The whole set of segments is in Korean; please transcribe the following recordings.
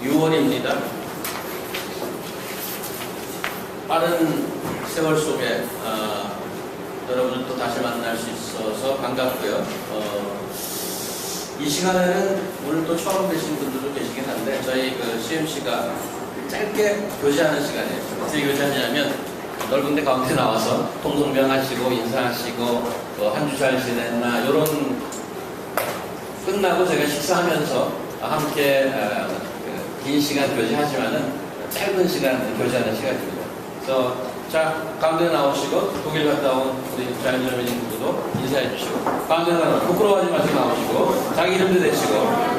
6월입니다. 빠른 세월 속에 여러분을 또 다시 만날 수 있어서 반갑고요. 이 시간에는 오늘 또 처음 뵈신 분들도 계시긴 한데 저희 그 CMC가 짧게 교제하는 시간이에요. 어떻게 교제하냐면 넓은 데 가운데 나와서 통성명하시고 인사하시고 한 주 잘 지냈나 이런 끝나고 제가 식사하면서 함께 긴 시간 교제하지만은 짧은 시간 교제하는 시간입니다. 그래서 자 가운데 나오시고 독일 갔다 온 우리 자연주민 분들도 인사해 주시고 가운데 나와 부끄러워하지 마시고 나오시고 자기 이름도 대시고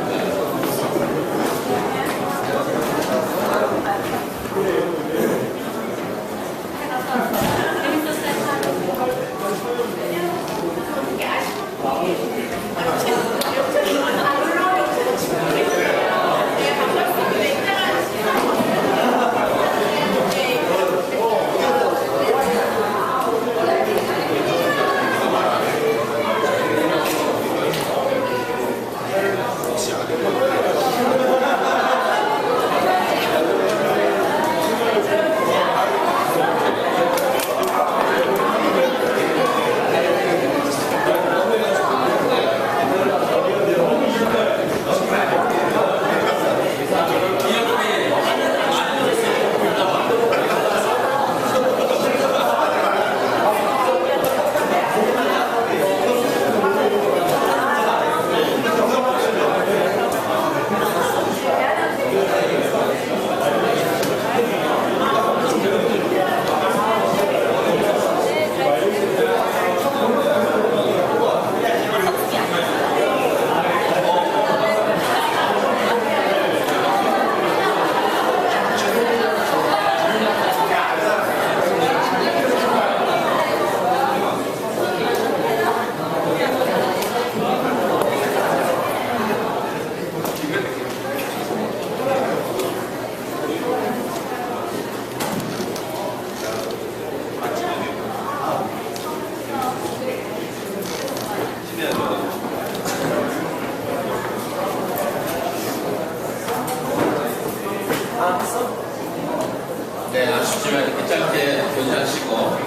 네, 아쉽지만 이렇게 짧게 교제하시고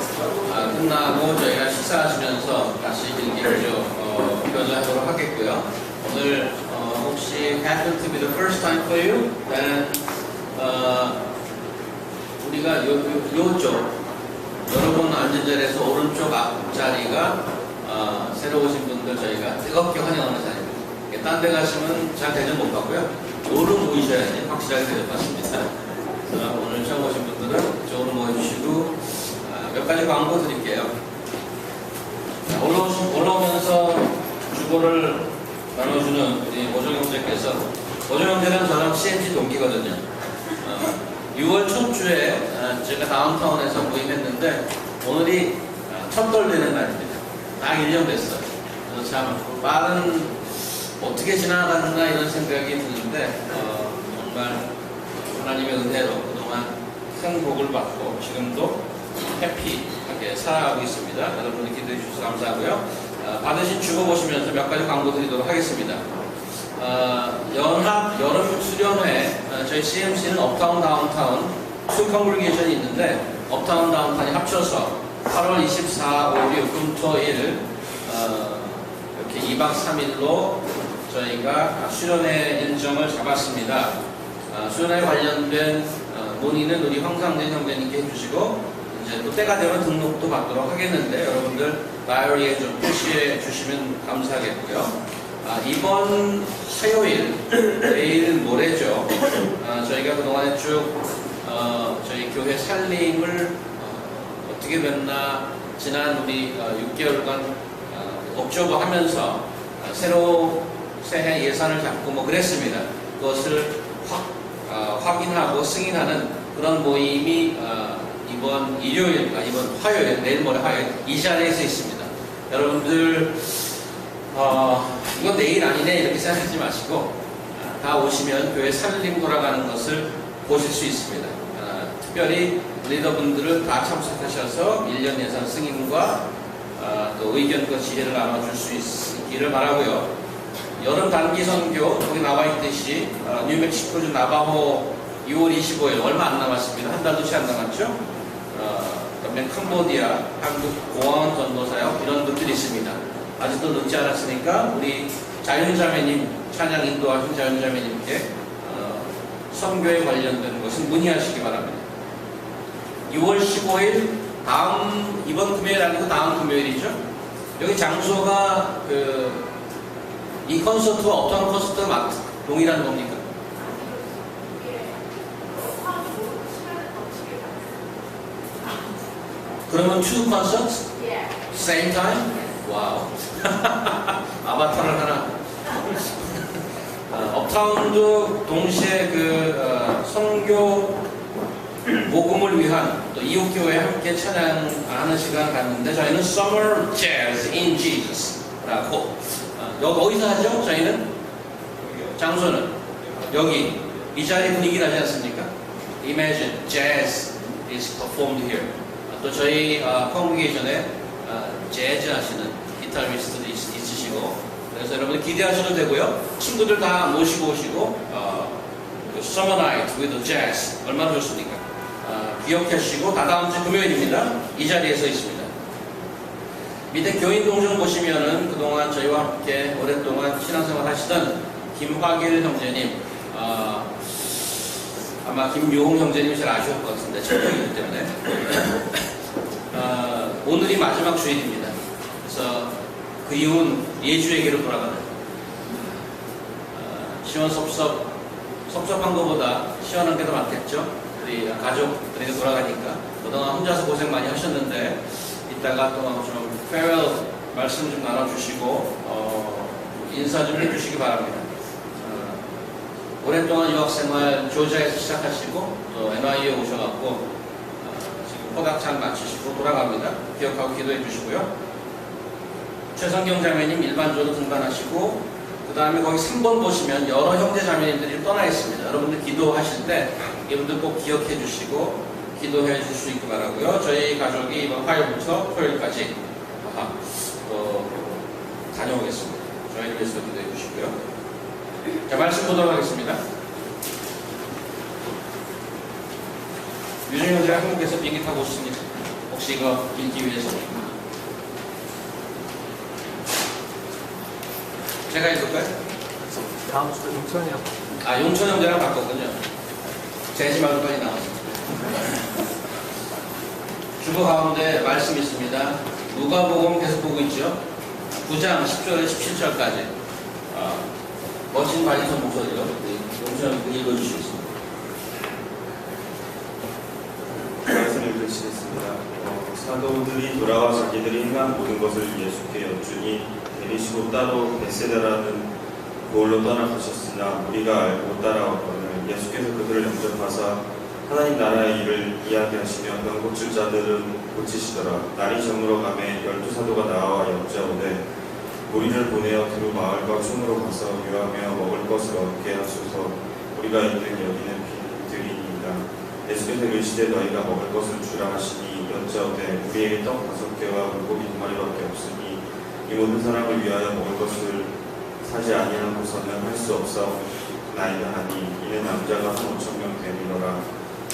끝나고 저희가 식사하시면서 다시 길게 교제하도록 하겠고요. 오늘 혹시 happen to be the first time for you? then 우리가 요쪽 여러분 앉은 자리에서 오른쪽 앞자리가 새로 오신 분들 저희가 뜨겁게 환영하는 자리입니다. 딴 데 가시면 잘 대접 못 받고요. 요로 모이셔야지 확실하게 대접받습니다. 오늘 처음 오신 분들은 이쪽으로 모여주시고 몇 가지 광고 드릴게요. 올라오면서 주보를 나눠주는 우리 오정영 형제께서 오정영 형제는 저랑 CMC 동기거든요. 6월 첫 주에 제가 다운타운에서 모임했는데 오늘이 첫 돌되는 날입니다. 딱 1년 됐어요. 그래서 참 빠른 어떻게 지나갔나 이런 생각이 드는데 정말 하나님의 은혜로 그동안 큰 복을 받고 지금도 해피하게 살아가고 있습니다. 여러분들 기도해 주셔서 감사하고요. 받으신 주보 보시면서 몇 가지 광고 드리도록 하겠습니다. 연합 여름 수련회 저희 CMC는 업타운 다운타운 투 컨그리게이션이 있는데 업타운 다운타운이 합쳐서 8월 24, 5, 6, 금토일 이렇게 2박 3일로 저희가 수련회 일정을 잡았습니다. 수련회 관련된 문의는 우리 황상진 형제님께 해주시고 이제 또 때가 되면 등록도 받도록 하겠는데 여러분들 다이어리에 좀 표시해 주시면 감사하겠고요. 이번 화요일 내일 모레죠. 저희가 그동안에 쭉 저희 교회 살림을 어떻게 됐나 지난 우리 6개월간 옵저버 하면서 새로 새해 예산을 잡고 뭐 그랬습니다. 그것을 확인하고 승인하는 그런 모임이 이번 일요일, 이번 화요일, 내일 모레 화요일 이 자리에서 있습니다. 여러분들 이건 내일 아니네 이렇게 생각하지 마시고 다 오시면 교회 살림 돌아가는 것을 보실 수 있습니다. 특별히 리더분들을 다 참석하셔서 1년 예산 승인과 또 의견과 지혜를 나눠줄 수 있기를 바라고요. 여름 단기 선교, 거기 나와 있듯이 뉴멕시코주 나바호 6월 25일 얼마 안 남았습니다. 한 달도 채 안 남았죠. 그다음에 캄보디아, 한국 공항원 전도사역 이런 분들이 있습니다. 아직도 늦지 않았으니까 우리 자연자매님 찬양 인도하신 자연자매님께 선교에 관련된 것은 문의하시기 바랍니다. 6월 15일 이번 금요일 아니고 다음 금요일이죠. 여기 장소가 이 콘서트와 어떤 콘서트가 동일한 겁니까? 그러면 two concerts? Same time? 와우. 아바타를 하나. 업타운도 동시에 선교 복음을 위한 또 이웃교회 함께 찬양하는 시간을 갖는데 저희는 Summer Jazz in Jesus라고 여기 어디서 하죠? 저희는 장소는 여기 이 자리 분위기 나지 않습니까? Imagine Jazz is performed here. 또 저희 컨그레이션에 재즈 하시는 기타리스트도 있으시고 그래서 여러분 기대하셔도 되고요. 친구들 다 모시고 오시고 Summer Night with Jazz 얼마나 좋습니까? 기억하시고 다다음 주 금요일입니다. 이 자리에서 있습니다. 밑에 교인 동정 보시면은 그동안 저희와 함께 오랫동안 신앙생활 하시던 김화길 형제님 아마 김유홍 형제님이 잘 아실 것 같은데 친구이기 때문에 오늘이 마지막 주일입니다. 그래서 그 이후는 예주에게로 돌아가는 섭섭한 것보다 시원한 게 더 많겠죠. 우리 가족들에게 돌아가니까 그동안 혼자서 고생 많이 하셨는데 이따가 또 좀 farewell 말씀 좀 나눠주시고 인사 좀 해주시기 바랍니다. 오랫동안 유학생활 조지아에서 시작하시고 또 NYU에 오셔갖고 지금 포닥찬 마치시고 돌아갑니다. 기억하고 기도해 주시고요. 최성경 자매님 일반적으로 등반하시고 그 다음에 거기 3번 보시면 여러 형제 자매님들이 떠나 있습니다. 여러분들 기도하실 때 이분들 꼭 기억해 주시고 기도해 줄 수 있기 바라고요. 저희 가족이 이번 화요일부터 토요일까지 다녀오겠습니다. 저희를 위해서 기도해 주시고요. 자, 말씀 보도록 하겠습니다. 유정 형제가 한국에서 비행기 타고 오셨습니다. 혹시 이거 읽기 위해서? 제가 읽을까요? 다음 주에 용천이요. 용천 형제랑 바꿨군요. 재지 말고 빨리 나왔습니다. 주보 가운데 말씀이 있습니다. 누가복음 계속 보고 있죠? 9장 10절에 17절까지. 멋진 바리톤 목소리로 용천 형제 읽어주시겠습니다. 말씀을 읽으시겠습니다. 사도들이 돌아와 자기들이 행한 모든 것을 예수께 여쭈니 내리시고 따로 베세다라는 고을로 떠나가셨으나 우리가 알고 따라왔거늘 예수께서 그들을 영접하사 하나님 나라의 일을 이야기하시며 병 고칠 자들은 고치시더라. 날이 저물어 가매 12사도가 나와 여짜오되 우리를 보내어 두루 마을과 촌으로 가서 유하며 먹을 것을 얻게 하소서. 우리가 있는 여기는 빈들이니이다. 예수께서 이르시되 너희가 먹을 것을 주라 하시니 여짜오되 우리에게 떡 5개와 물고기 2마리밖에 없으니 이 모든 사람을 위하여 먹을 것을 사지 아니하고서는 할 수 없사옵나이다 하니 이는 남자가 한 5,000명 되리더라.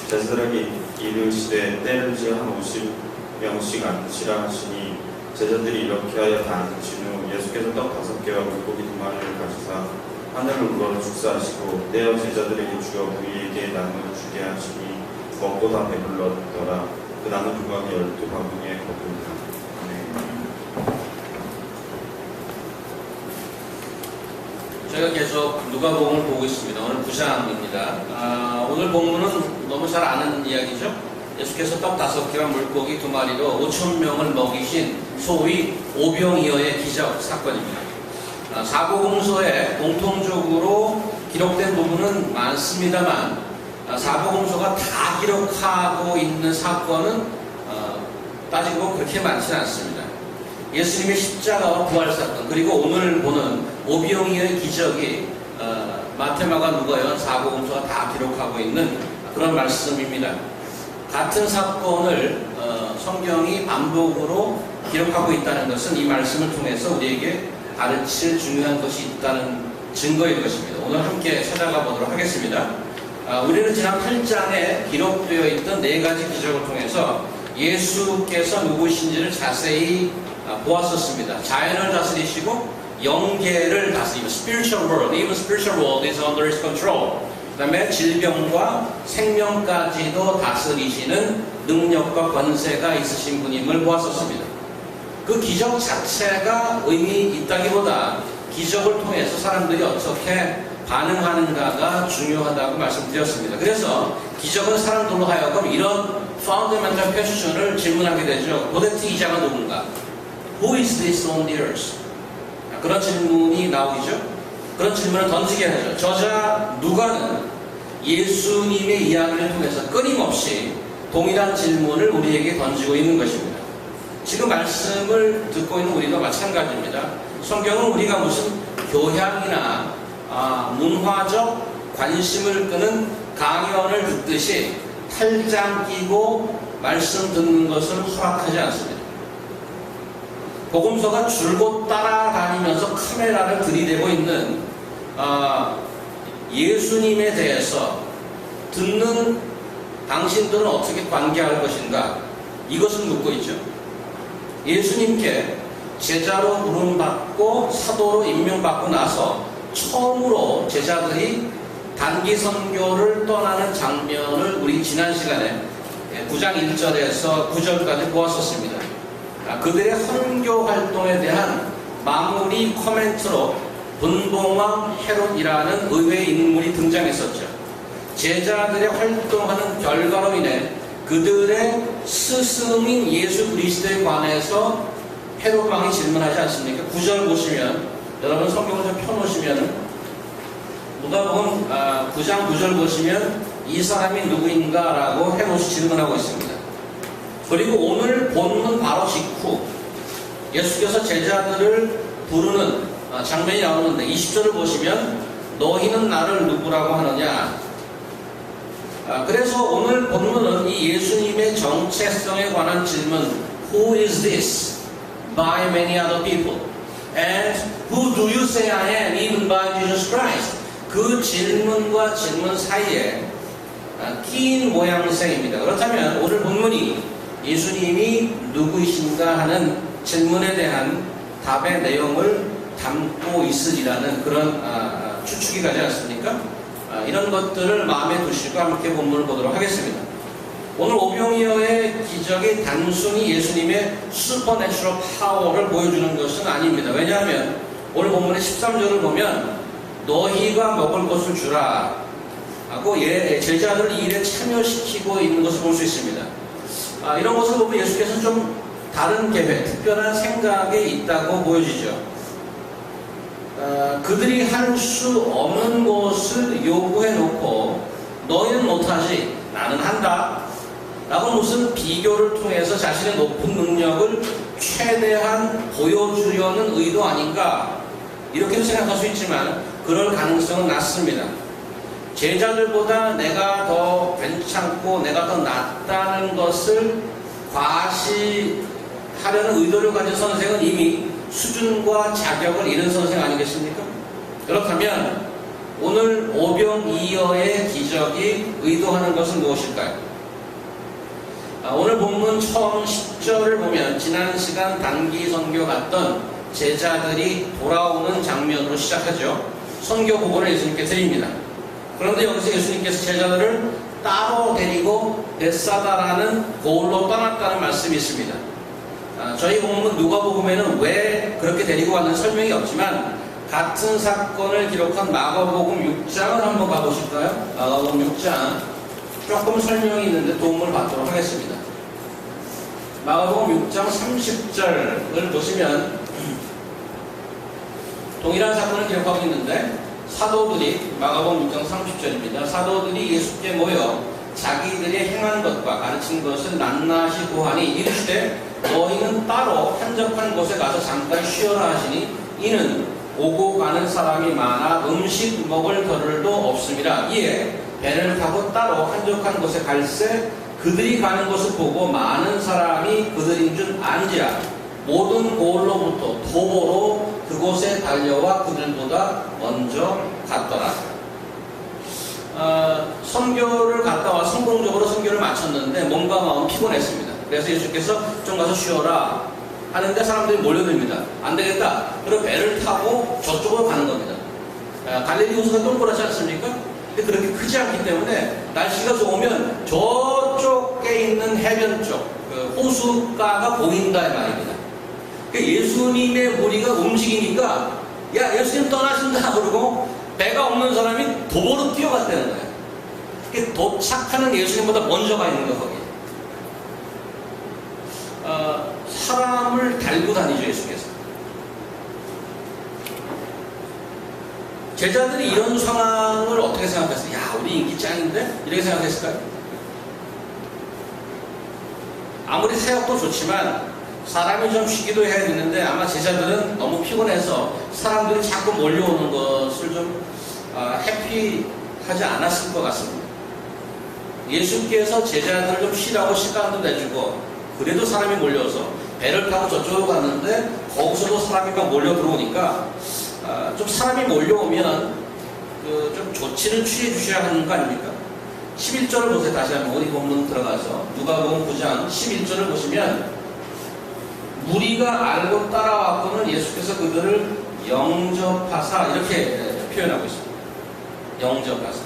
제자들에게 이르시되 때를 지어 한 50명씩 앉히라 하시니 제자들이 이렇게 하여 다 앉힌 후 예수께서 떡 5개와 물고기 2마리를 가지사 하늘을 우러러 축사하시고 떼어 제자들에게 주어 우리에게 나누어 주게 하시니 먹고 다 배불렀더라. 그 나눈 조각이 12바구니에 거두니라. 저희가 계속 누가복음을 보고 있습니다. 오늘 9장입니다. 오늘 본문은 너무 잘 아는 이야기죠. 예수께서 떡 5개와 물고기 2마리로 5,000명을 먹이신 소위 오병이어의 기적 사건입니다. 사복음서에 공통적으로 기록된 부분은 많습니다만 사복음서가 다 기록하고 있는 사건은 따지고 그렇게 많지는 않습니다. 예수님의 십자가와 부활 사건 그리고 오늘 보는 오병이어의 기적이 마태마가 누가요 사복음서가 다 기록하고 있는 그런 말씀입니다. 같은 사건을 성경이 반복으로 기록하고 있다는 것은 이 말씀을 통해서 우리에게 가르칠 중요한 것이 있다는 증거일 것입니다. 오늘 함께 찾아가 보도록 하겠습니다. 우리는 지난 8장에 기록되어 있던 4가지 기적을 통해서 예수께서 누구신지를 자세히 보았었습니다. 자연을 다스리시고 영계를 다스리고 spiritual world, even spiritual world is under his control. 그 다음에 질병과 생명까지도 다스리시는 능력과 권세가 있으신 분임을 보았었습니다. 그 기적 자체가 의미 있다기보다 기적을 통해서 사람들이 어떻게 반응하는가가 중요하다고 말씀드렸습니다. 그래서 기적은 사람들로 하여금 이런 fundamental question을 질문하게 되죠. 도대체 이 자가 누군가? Who is this on the earth? 그런 질문이 나오죠. 그런 질문을 던지게 하죠. 저자 누가는 예수님의 이야기를 통해서 끊임없이 동일한 질문을 우리에게 던지고 있는 것입니다. 지금 말씀을 듣고 있는 우리도 마찬가지입니다. 성경은 우리가 무슨 교양이나 문화적 관심을 끄는 강연을 듣듯이 탈장 끼고 말씀 듣는 것을 허락하지 않습니다. 복음서가 줄곧 따라다니면서 카메라를 들이대고 있는 예수님에 대해서 듣는 당신들은 어떻게 관계할 것인가? 이것을 묻고 있죠. 예수님께 제자로 부름받고 사도로 임명받고 나서 처음으로 제자들이 단기 선교를 떠나는 장면을 우리 지난 시간에 9장 1절에서 9절까지 보았었습니다. 그들의 선교 활동에 대한 마무리 코멘트로 분봉왕 헤롯이라는 의외의 인물이 등장했었죠. 제자들의 활동하는 결과로 인해 그들의 스승인 예수 그리스도에 관해서 헤롯 왕이 질문하지 않습니까? 9절 보시면, 여러분 성경을 좀 펴놓으시면 누가복음 9장 9절 보시면 이 사람이 누구인가 라고 헤롯이 질문하고 있습니다. 그리고 오늘 본문 바로 직후 예수께서 제자들을 부르는 장면이 나오는데 20절을 보시면 너희는 나를 누구라고 하느냐. 그래서 오늘 본문은 이 예수님의 정체성에 관한 질문 Who is this? By many other people. And who do you say I am? Even by Jesus Christ. 그 질문과 질문 사이에 끼인 모양새입니다. 그렇다면 오늘 본문이 예수님이 누구이신가 하는 질문에 대한 답의 내용을 담고 있으리라는 그런 추측이 가지 않습니까? 이런 것들을 마음에 두시고 함께 본문을 보도록 하겠습니다. 오늘 오병이어의 기적이 단순히 예수님의 슈퍼내추럴 파워를 보여주는 것은 아닙니다. 왜냐하면 오늘 본문의 13절을 보면 너희가 먹을 것을 주라 하고 제자들을 이 일에 참여시키고 있는 것을 볼 수 있습니다. 이런 것을 보면 예수께서는 좀 다른 계획, 특별한 생각이 있다고 보여지죠. 그들이 할 수 없는 것을 요구해 놓고 너희는 못하지 나는 한다 라고 무슨 비교를 통해서 자신의 높은 능력을 최대한 보여주려는 의도 아닌가 이렇게도 생각할 수 있지만 그럴 가능성은 낮습니다. 제자들보다 내가 더 괜찮고 내가 더 낫다는 것을 과시하려는 의도를 가진 선생은 이미 수준과 자격을 잃은 선생 아니겠습니까? 그렇다면 오늘 오병이어의 기적이 의도하는 것은 무엇일까요? 오늘 본문 처음 10절을 보면 지난 시간 단기 선교 갔던 제자들이 돌아오는 장면으로 시작하죠. 선교 보고를 예수님께 드립니다. 그런데 여기서 예수님께서 제자들을 따로 데리고 벳사다라는 고을로 떠났다는 말씀이 있습니다. 저희 본문 누가복음에는 왜 그렇게 데리고 왔는 설명이 없지만 같은 사건을 기록한 마가복음 6장을 한번 가보실까요? 마가복음 6장 조금 설명이 있는데 도움을 받도록 하겠습니다. 마가복음 6장 30절을 보시면 동일한 사건을 기록하고 있는데 사도들이 마가복음 6장 30절입니다. 사도들이 예수께 모여 자기들이 행한 것과 가르친 것을 낱낱이 고하니 이르시되 너희는 따로 한적한 곳에 가서 잠깐 쉬어라 하시니 이는 오고 가는 사람이 많아 음식 먹을 겨를도 없음이라. 이에 배를 타고 따로 한적한 곳에 갈새 그들이 가는 것을 보고 많은 사람이 그들인 줄 안지라. 모든 고을로부터 도보로 그곳에 달려와 그들보다 먼저 갔더라. 선교를 갔다 와 성공적으로 선교를 마쳤는데 몸과 마음 피곤했습니다. 그래서 예수께서 좀 가서 쉬어라 하는데 사람들이 몰려듭니다. 안 되겠다. 그리고 배를 타고 저쪽으로 가는 겁니다. 갈릴리 호수가 동그랗지 않습니까? 근데 그렇게 크지 않기 때문에 날씨가 좋으면 저쪽에 있는 해변 쪽, 그 호수가가 보인다 이 말입니다. 그러니까 예수님의 무리가 움직이니까 야 예수님 떠나신다 그러고 배가 없는 사람이 도보로 뛰어갔다는 거예요. 그러니까 도착하는 예수님보다 먼저 가 있는 거 거기. 사람을 달고 다니죠 예수께서. 제자들이 이런 상황을 어떻게 생각했어요? 야 우리 인기 짱인데? 이렇게 생각했을까요? 아무리 사역도 좋지만 사람이 좀 쉬기도 해야 되는데 아마 제자들은 너무 피곤해서 사람들이 자꾸 몰려오는 것을 좀 해피하지 않았을 것 같습니다. 예수께서 제자들을 좀 쉬라고 시간도 내주고 그래도 사람이 몰려서 배를 타고 저쪽으로 갔는데 거기서도 사람이 막 몰려 들어오니까 좀 사람이 몰려오면 좀 조치를 취해 주셔야 하는 거 아닙니까? 11절을 보세요. 다시 한번 우리 본문 들어가서 누가복음 9장 11절을 보시면 무리가 알고 따라왔고는 예수께서 그들을 영접하사 이렇게 표현하고 있습니다. 영접하사.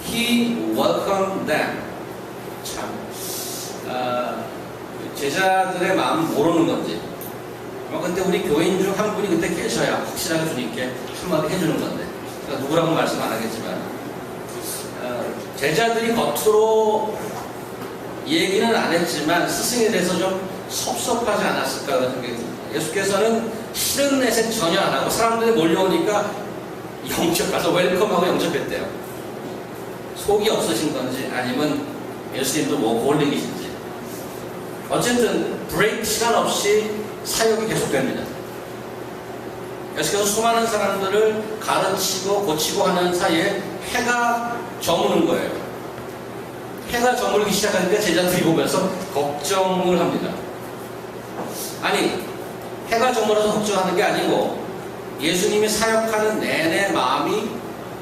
He welcomed them. 참 제자들의 마음 모르는 건지 근데 우리 교인 중 한 분이 그때 계셔야 확실하게 주님께 한마디 해주는 건데 그러니까 누구라고 말씀 안 하겠지만 제자들이 겉으로 얘기는 안 했지만 스승에 대해서 좀 섭섭하지 않았을까 그런 생각이 듭니다. 예수께서는 싫은 내색 전혀 안 하고 사람들이 몰려오니까 영접가서 웰컴하고 영접했대요. 속이 없으신 건지 아니면 예수님도 뭐 골리기신지 어쨌든 브레이크 시간 없이 사역이 계속됩니다. 예수께서 수많은 사람들을 가르치고 고치고 하는 사이에 해가 저무는 거예요. 해가 저물기 시작하니까 제자들이 보면서 걱정을 합니다. 아니 해가 저물어서 걱정하는 게 아니고 예수님이 사역하는 내내 마음이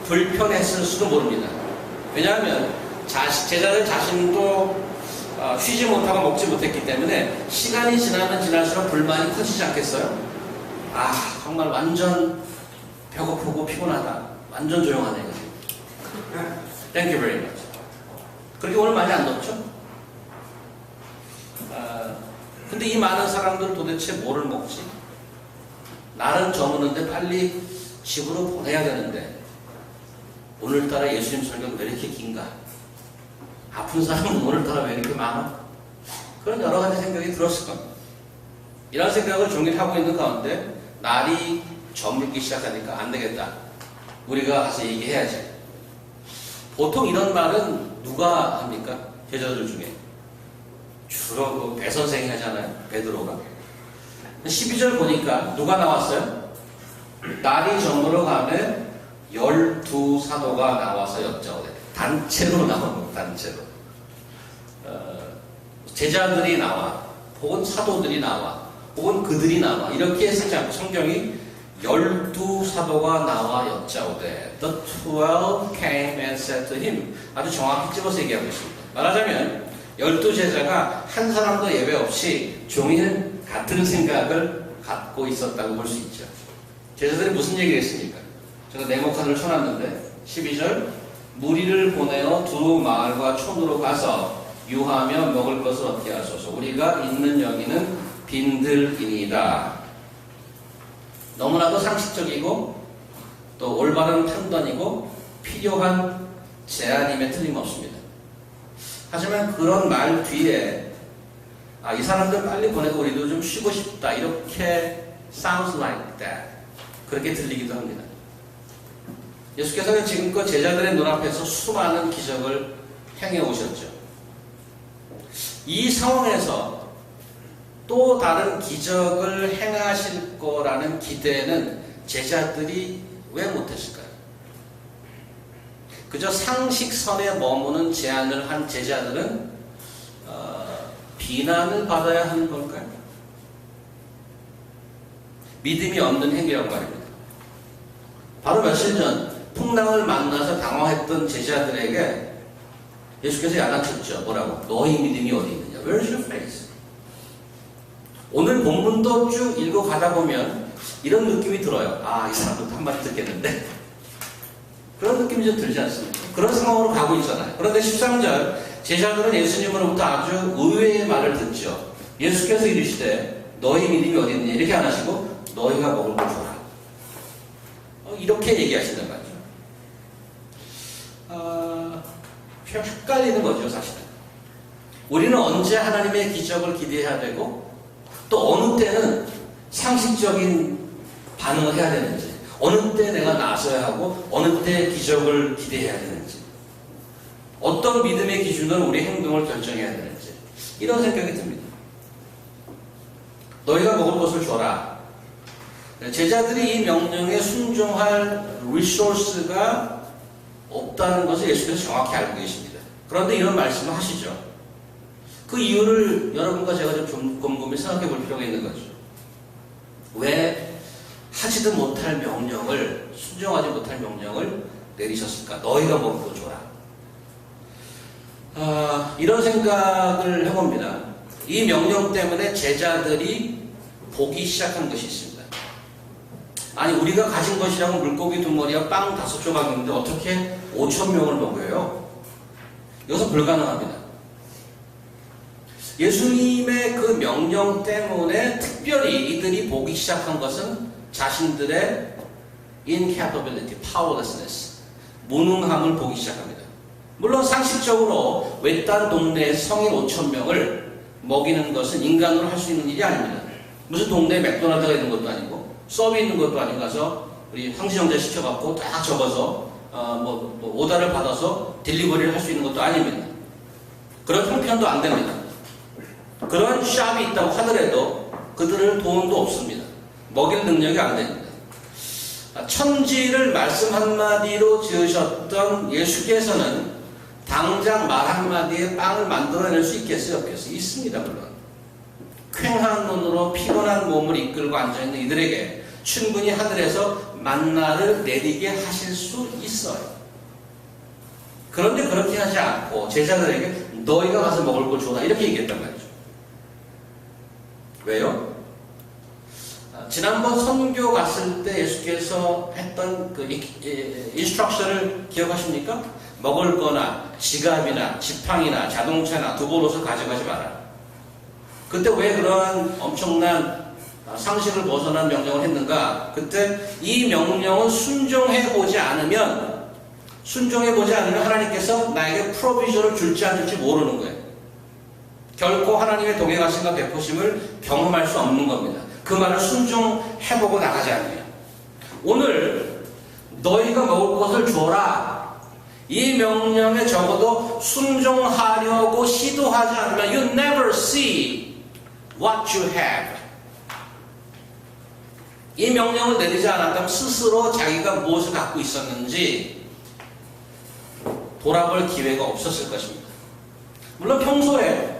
불편했을 수도 모릅니다. 왜냐하면 제자들 자신도 쉬지 못하고 먹지 못했기 때문에 시간이 지나면 지날수록 불만이 커지지 않겠어요? 정말 완전 배고프고 피곤하다. 완전 조용하네. Thank you very much. 그렇게 오늘 많이 안 덥죠? 근데 이 많은 사람들은 도대체 뭐를 먹지? 날은 저무는데 빨리 집으로 보내야 되는데 오늘따라 예수님 설교가 왜 이렇게 긴가? 아픈 사람은 오늘따라 왜 이렇게 많아? 그런 여러 가지 생각이 들었을 겁니다. 이런 생각을 종일 하고 있는 가운데 날이 저물기 시작하니까 안 되겠다. 우리가 가서 얘기해야지. 보통 이런 말은 누가 합니까? 제자들 중에. 주로 배 선생이 하잖아요. 베드로가. 12절 보니까 누가 나왔어요? 날이 저물어 가면 12사도가 나와서 여짜오되. 단체로 나오는 거예요. 단체로. 제자들이 나와. 혹은 사도들이 나와. 혹은 그들이 나와. 이렇게 쓰지 않고 성경이 12사도가 나와 여짜오되 The 12 came and said to him. 아주 정확히 집어서 얘기하고 있습니다. 말하자면 12제자가 한 사람도 예외 없이 종일 같은 생각을 갖고 있었다고 볼 수 있죠. 제자들이 무슨 얘기를 했습니까? 제가 네모칸을 쳐놨는데 12절 무리를 보내어 두 마을과 촌으로 가서 유하며 먹을 것을 얻게 하소서. 우리가 있는 여기는 빈들이니이다. 너무나도 상식적이고 또 올바른 판단이고 필요한 제안임에 틀림없습니다. 하지만 그런 말 뒤에 이 사람들 빨리 보내고 우리도 좀 쉬고 싶다 이렇게 sounds like that 그렇게 들리기도 합니다. 예수께서는 지금껏 제자들의 눈앞에서 수많은 기적을 행해 오셨죠. 이 상황에서 또 다른 기적을 행하실 거라는 기대는 제자들이 왜 못했을까요? 그저 상식선에 머무는 제안을 한 제자들은 비난을 받아야 하는 걸까요? 믿음이 없는 행위라고 말입니다. 바로 며칠 전 풍랑을 만나서 당황했던 제자들에게 예수께서 야단쳤죠. 뭐라고? 너희 믿음이 어디 있느냐? Where's your faith? 오늘 본문도 쭉 읽어가다 보면 이런 느낌이 들어요. 아, 이 사람도 한마디 듣겠는데? 그런 느낌이 좀 들지 않습니까? 그런 상황으로 가고 있잖아요. 그런데 13절 제자들은 예수님으로부터 아주 의외의 말을 듣죠. 예수께서 이르시되 너희 믿음이 어디 있느냐? 이렇게 안 하시고 너희가 먹을 걸 줘라. 이렇게 얘기하시는 거죠. 헷갈리는 거죠, 사실은. 우리는 언제 하나님의 기적을 기대해야 되고 또 어느 때는 상식적인 반응을 해야 되는지, 어느 때 내가 나서야 하고 어느 때 기적을 기대해야 되는지, 어떤 믿음의 기준으로 우리 행동을 결정해야 되는지, 이런 생각이 듭니다. 너희가 먹을 것을 줘라. 제자들이 이 명령에 순종할 리소스가 없다는 것을 예수께서 정확히 알고 계십니다. 그런데 이런 말씀을 하시죠. 그 이유를 여러분과 제가 좀 곰곰이 생각해 볼 필요가 있는 거죠. 왜 하지도 못할 명령을, 순종하지 못할 명령을 내리셨을까? 너희가 먹을 거 줘라. 이런 생각을 해봅니다. 이 명령 때문에 제자들이 보기 시작한 것이 있습니다. 아니, 우리가 가진 것이라고 물고기 2마리와 빵 5조각인데 어떻게 5,000명을 먹여요? 이것은 불가능합니다. 예수님의 그 명령 때문에 특별히 이들이 보기 시작한 것은 자신들의 incapability, powerlessness, 무능함을 보기 시작합니다. 물론 상식적으로 외딴 동네에 성인 5,000명을 먹이는 것은 인간으로 할 수 있는 일이 아닙니다. 무슨 동네에 맥도날드가 있는 것도 아니고 서비 있는 것도 아니고 가서 우리 황시정제 시켜갖고 딱 적어서 오다를 받아서 딜리버리를 할 수 있는 것도 아닙니다. 그런 형편도 안 됩니다. 그런 샵이 있다고 하더라도 그들은 돈도 없습니다. 먹일 능력이 안 됩니다. 천지를 말씀 한마디로 지으셨던 예수께서는 당장 말 한마디에 빵을 만들어낼 수 있겠어요? 없겠어요? 있습니다, 물론. 쾌한 눈으로 피곤한 몸을 이끌고 앉아있는 이들에게 충분히 하늘에서 만나를 내리게 하실 수 있어요. 그런데 그렇게 하지 않고 제자들에게 너희가 가서 먹을 걸 줘라 이렇게 얘기했단 말이죠. 왜요? 지난번 선교 갔을 때 예수께서 했던 그 인스트럭션을 기억하십니까? 먹을 거나 지갑이나 지팡이나 자동차나 두보롯을 가져가지 마라. 그때 왜 그런 엄청난 상식을 벗어난 명령을 했는가? 그때 이 명령을 순종해보지 않으면 하나님께서 나에게 프로비전을 줄지 안 줄지 모르는 거예요. 결코 하나님의 동행하심과 베푸심을 경험할 수 없는 겁니다. 그 말을 순종해보고 나가지 않으면. 오늘 너희가 먹을 것을 줘라. 이 명령에 적어도 순종하려고 시도하지 않으면 you never see what you have. 이 명령을 내리지 않았다면 스스로 자기가 무엇을 갖고 있었는지 돌아볼 기회가 없었을 것입니다. 물론 평소에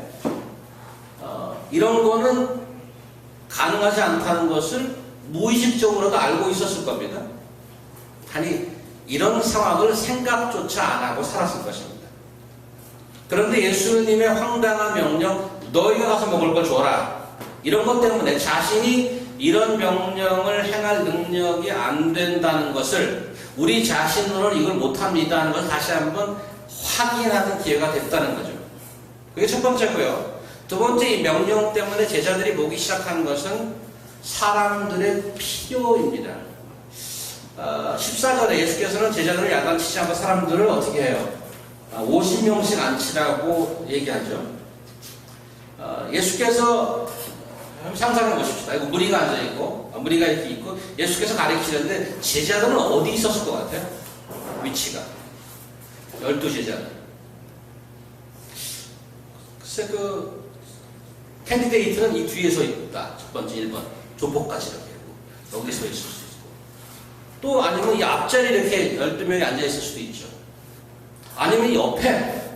이런 거는 가능하지 않다는 것을 무의식적으로도 알고 있었을 겁니다. 아니, 이런 상황을 생각조차 안 하고 살았을 것입니다. 그런데 예수님의 황당한 명령, 너희가 가서 먹을 걸 줘라. 이런 것 때문에 자신이 이런 명령을 행할 능력이 안 된다는 것을, 우리 자신으로는 이걸 못합니다 하는 것을 다시 한번 확인하는 기회가 됐다는 거죠. 그게 첫 번째고요. 두 번째, 이 명령 때문에 제자들이 보기 시작한 것은 사람들의 필요입니다. 14절에 예수께서는 제자들을 야단치지 않고 사람들을 어떻게 해요? 50명씩 앉히라고 얘기하죠. 예수께서 상상해 보십시다. 이거 무리가 앉아있고, 무리가 이렇게 있고, 예수께서 가르치는데 제자들은 어디 있었을 것 같아요? 위치가. 12제자들. 글쎄, 캔디데이트는 이 뒤에 서 있다. 첫 번째 1번. 조폭같이 이렇게 있고, 여기 서 있을 수 있고. 또 아니면 이 앞자리 이렇게 12명이 앉아있을 수도 있죠. 아니면 옆에,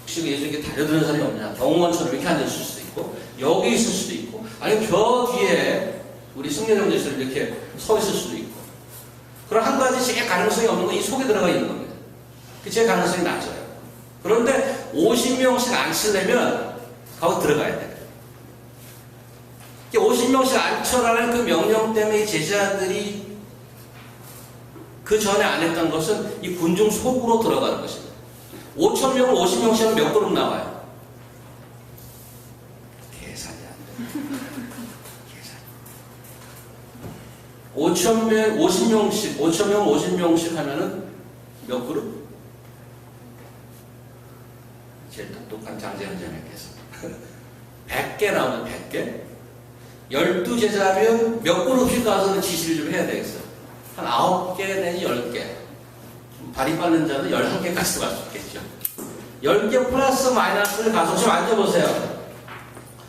혹시 예수님께 달려드는 사람이 없냐? 경호원처럼 이렇게 앉아있을 수도 있고, 여기 있을 수도 있고, 아니면 저 뒤에 우리 승려령 제사를 이렇게 서 있을 수도 있고. 그럼 한 가지 제일 가능성이 없는 건 이 속에 들어가 있는 겁니다. 제 가능성이 낮아요. 그런데 50명씩 앉히려면 거기 들어가야 돼요. 50명씩 앉혀라는 그 명령 때문에 이 제자들이 그 전에 안 했던 것은 이 군중 속으로 들어가는 것입니다. 5,000명을 50명씩 하면 몇 그룹 나와요? 계산이 안 돼요. 계산. 50명씩, 5,000명 50명씩 하면은 몇 그룹? 제일 똑똑한 장재현자님께서 100개 나오면 100개? 12제자면 몇 그룹씩 가서 지시를 좀 해야 되겠어요. 한 9개 내지 10개. 발이 빠른 자는 11개까지 갈 수 있겠죠. 10개 플러스 마이너스를 가서 좀 앉아보세요.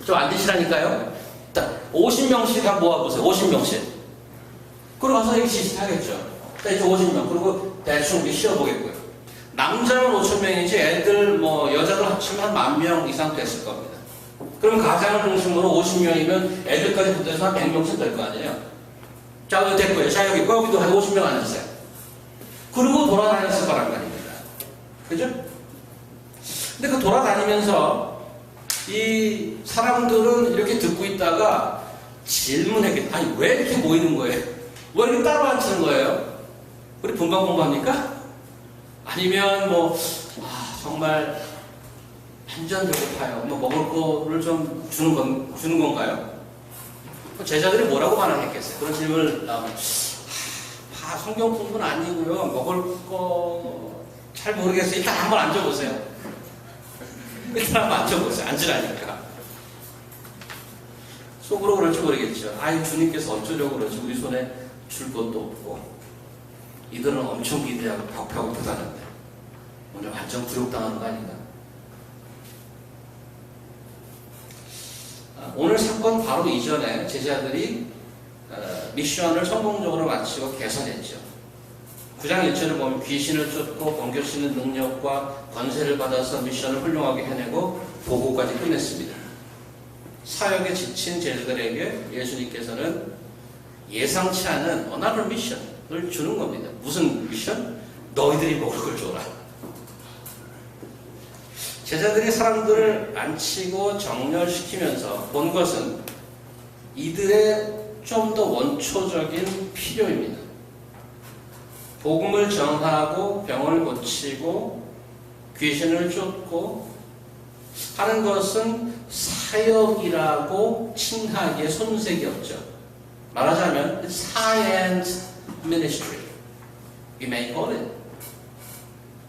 좀 앉으시라니까요. 50명씩 한번 모아보세요. 50명씩. 그리고 가서 이렇게 지시하겠죠. 이제 50명. 그리고 대충 이렇게 쉬어보겠고요. 남자는 5,000명이지 애들 여자들 합치면 한 10,000명 이상 됐을 겁니다. 그럼 가장을 중심으로 50명이면 애들까지 붙어서 한 100명씩 될 거 아니에요? 자, 여기 됐고요. 자, 여기도 한 50명 앉으세요. 그리고 돌아다녔을 거란 말입니다. 그죠? 근데 그 돌아다니면서 이 사람들은 이렇게 듣고 있다가 질문했겠다. 아니, 왜 이렇게 모이는 거예요? 왜 이렇게 따로 앉히는 거예요? 우리 분방 공부합니까? 아니면 정말 완전 배고파요. 먹을 거를 좀 주는 건가요? 제자들이 뭐라고 반응했겠어요? 그런 질문을 성경 공부는 아니고요. 먹을 거 잘 모르겠어요. 일단 한번 앉아보세요. 일단 한번 앉아보세요. 앉으라니까. 속으로 그럴지 모르겠죠. 아이, 주님께서 어쩌려고 그러지? 우리 손에 줄 것도 없고. 이들은 엄청 기대하고 배고프다는데 오늘 완전 굴욕당하는 거 아닌가? 오늘 사건 바로 이전에 제자들이 미션을 성공적으로 마치고 개선했죠. 9장 1절을 보면 귀신을 쫓고 번겨치는 능력과 권세를 받아서 미션을 훌륭하게 해내고 보고까지 끝냈습니다. 사역에 지친 제자들에게 예수님께서는 예상치 않은 어나더 미션을 주는 겁니다. 무슨 미션? 너희들이 먹을 걸 줘라. 제자들이 사람들을 앉히고 정렬시키면서 본 것은 이들의 좀 더 원초적인 필요입니다. 복음을 전하고 병을 고치고 귀신을 쫓고 하는 것은 사역이라고 칭하기에 손색이 없죠. 말하자면 science ministry. We may call it.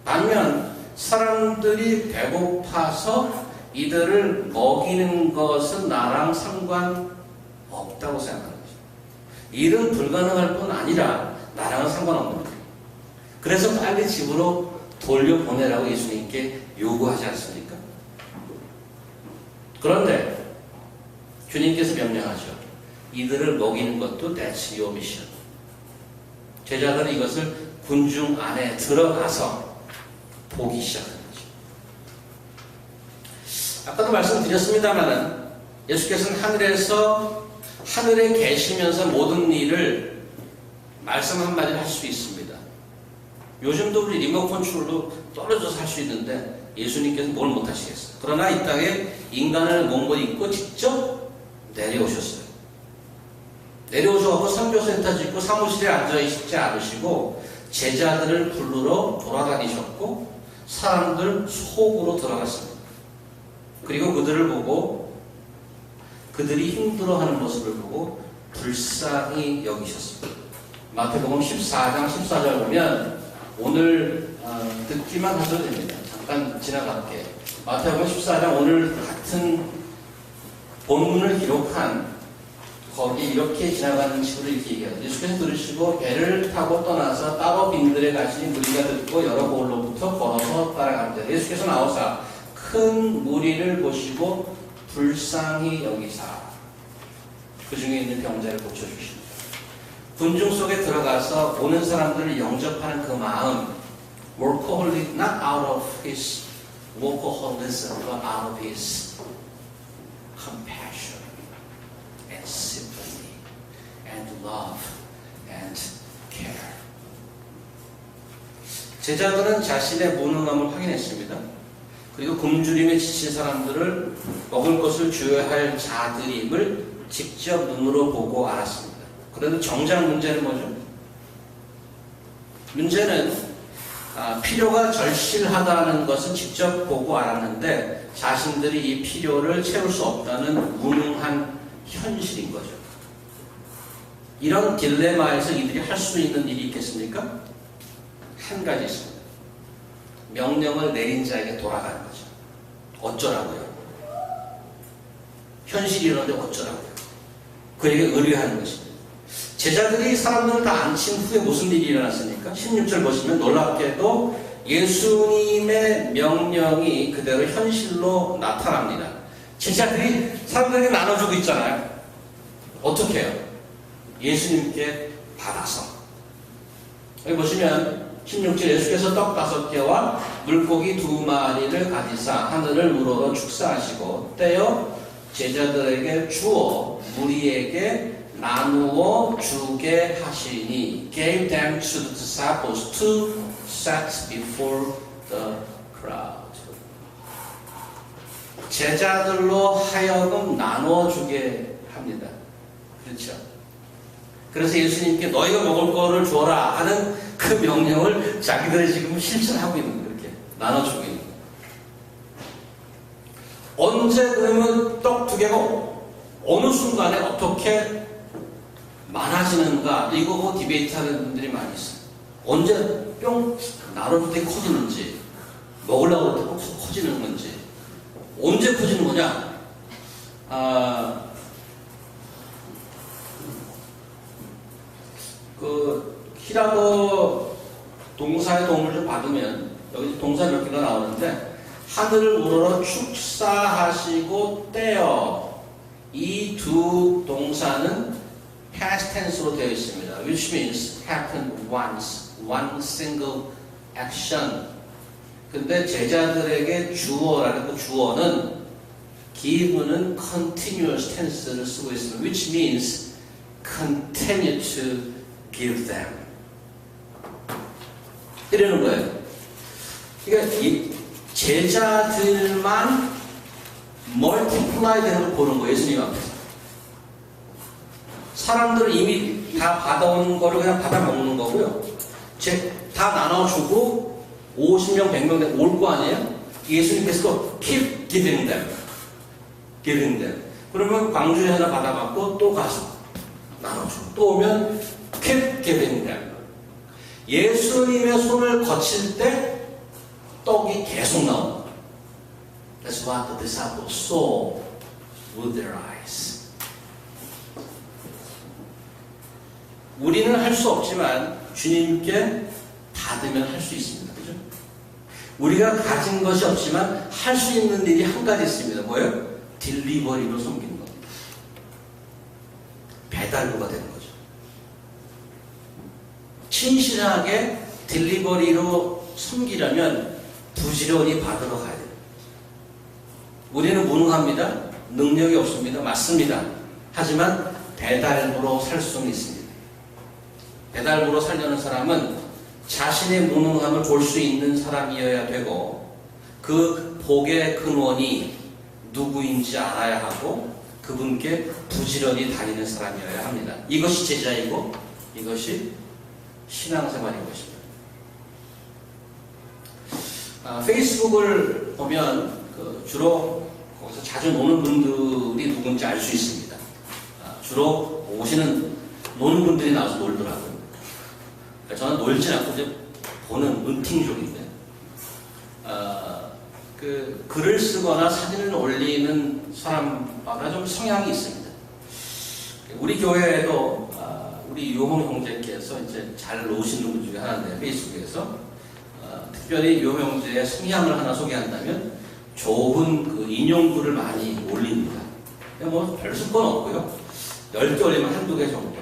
반면 사람들이 배고파서 이들을 먹이는 것은 나랑 상관없다고 생각하는 거죠. 일은 불가능할 뿐 아니라 나랑은 상관없는 거예요. 그래서 빨리 집으로 돌려보내라고 예수님께 요구하지 않습니까? 그런데 주님께서 명령하죠. 이들을 먹이는 것도 that's your mission. 제자들은 이것을 군중 안에 들어가서 보기 시작하는 거죠. 아까도 말씀드렸습니다마는 예수께서는 하늘에 계시면서 모든 일을 말씀 한마디를 할 수 있습니다. 요즘도 우리 리모컨 컨트롤로 떨어져서 할 수 있는데 예수님께서 뭘 못하시겠어요. 그러나 이 땅에 인간을 몸을 입고 직접 내려오셨어요. 내려오셔서 선교센터 짓고 사무실에 앉아있지 않으시고 제자들을 부르러 돌아다니셨고 사람들 속으로 들어갔습니다. 그리고 그들을 보고 그들이 힘들어하는 모습을 보고 불쌍히 여기셨습니다. 마태복음 14장 14절 보면 오늘 듣기만 하셔도 됩니다. 잠깐 지나갈게. 마태복음 14장 오늘 같은 본문을 기록한 거기 이렇게 지나가는 식으로 이렇게 얘기해요. 예수께서 들으시고 배를 타고 떠나서 따로 빈들에 가시니 무리가 듣고 여러 곳로부터 걸어서 따라갑니다. 예수께서 나오사 큰 무리를 보시고 불쌍히 여기사 그 중에 있는 병자를 고쳐주십니다. 군중 속에 들어가서 오는 사람들을 영접하는 그 마음, workaholic, not out of his workaholism, but out of his compassion. sympathy and love and care. 제자들은 자신의 무능함을 확인했습니다. 그리고 굶주림에 지친 사람들을 먹을 것을 주어야 할 자들임을 직접 눈으로 보고 알았습니다. 그런데 정작 문제는 뭐죠? 문제는 필요가 절실하다는 것은 직접 보고 알았는데 자신들이 이 필요를 채울 수 없다는 무능한 현실인 거죠. 이런 딜레마에서 이들이 할 수 있는 일이 있겠습니까? 한 가지 있습니다. 명령을 내린 자에게 돌아가는 거죠. 어쩌라고요? 현실이 이런데 어쩌라고요? 그에게 의뢰하는 것입니다. 제자들이 사람들을 다 앉힌 후에 무슨 일이 일어났습니까? 16절 보시면 놀랍게도 예수님의 명령이 그대로 현실로 나타납니다. 제자들이 사람들에게 나눠주고 있잖아요. 어떻게 해요? 예수님께 받아서. 여기 보시면 16절 예수께서 떡 5개와 물고기 2마리를 가지사 하늘을 우러러 축사하시고 떼어 제자들에게 주어 무리에게 나누어 주게 하시니 gave them to the disciples to set before the crowd. 제자들로 하여금 나누어 주게 합니다. 그렇죠? 그래서 예수님께 너희가 먹을 거를 줘라 하는 그 명령을 자기들이 지금 실천하고 있는 거예요. 이렇게 나눠주고 있는 거예요. 언제 그러면 떡 2개가 어느 순간에 어떻게 많아지는가 이거 보고 디베이트 하는 분들이 많이 있어요. 언제 뿅 나눠줄 때 커지는지 먹으려고 할 때 커지는 건지 언제 커지는 거냐? 그 히라고 동사의 도움을 좀 받으면 여기 동사 몇 개가 나오는데 하늘을 우러러 축사하시고 떼어 이 두 동사는 past tense로 되어 있습니다. which means happened once, one single action. 근데 제자들에게 주어라는 그 주어는 give는 continuous tense를 쓰고 있습니다. which means continue to give them. 이러는 거예요. 그러니까 이 제자들만 multiply 되는 걸 보는 거예요. 예수님 앞에서. 사람들은 이미 다 받아온 거를 그냥 받아 먹는 거고요. 다 나눠주고 50명, 100명 올 거 아니에요? 예수님께서 또 keep giving them. giving them. 그러면 광주에 하나 받아갖고 또 가서 나눠주고 또 오면 keep giving them. 예수님의 손을 거칠 때 떡이 계속 나옵니다. That's what the disciples saw with their eyes. 우리는 할 수 없지만 주님께 받으면 할 수 있습니다. 그죠? 우리가 가진 것이 없지만 할 수 있는 일이 한 가지 있습니다. 뭐예요? 딜리버리로 섬기는 겁니다. 배달부가 되는 거죠. 신실하게 딜리버리로 섬기려면 부지런히 받으러 가야 돼요. 우리는 무능합니다. 능력이 없습니다. 맞습니다. 하지만 배달부로 살 수는 있습니다. 배달부로 살려는 사람은 자신의 무능함을 볼 수 있는 사람이어야 되고 그 복의 근원이 누구인지 알아야 하고 그분께 부지런히 다니는 사람이어야 합니다. 이것이 제자이고 이것이 신앙생활인 것입니다. 페이스북을 보면 주로 거기서 자주 노는 분들이 누군지 알 수 있습니다. 주로 오시는 노는 분들이 나와서 놀더라고요. 저는 놀지 않고 이제 보는 은팅족인데, 그 글을 쓰거나 사진을 올리는 사람마다 좀 성향이 있습니다. 우리 교회에도 우리 요홍 형제께서 이제 잘 노시는 분 중에 하나인데 페이스북에서 특별히 요 형제의 성향을 하나 소개한다면 좋은 그 인용글을 많이 올립니다. 뭐 별 쓸 건 없고요. 10개 올리면 한두 개 정도.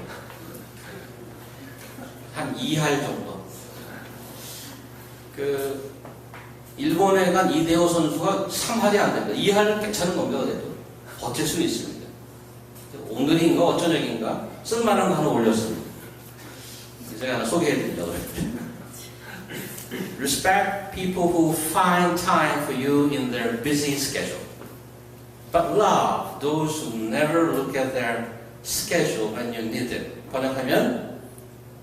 한 2할 정도. 그 일본에 간 이대호 선수가 3할이 안 됩니다. 2할은 괜찮은 겁니다. 그래도 버틸 수는 있습니다. 엉덩이인가 어쩌적인가 쓸만한 거 하나 올렸습니다. 제가 하나 소개해드리려고 그랬죠. Respect people who find time for you in their busy schedule. But love those who never look at their schedule when you need it. 번역하면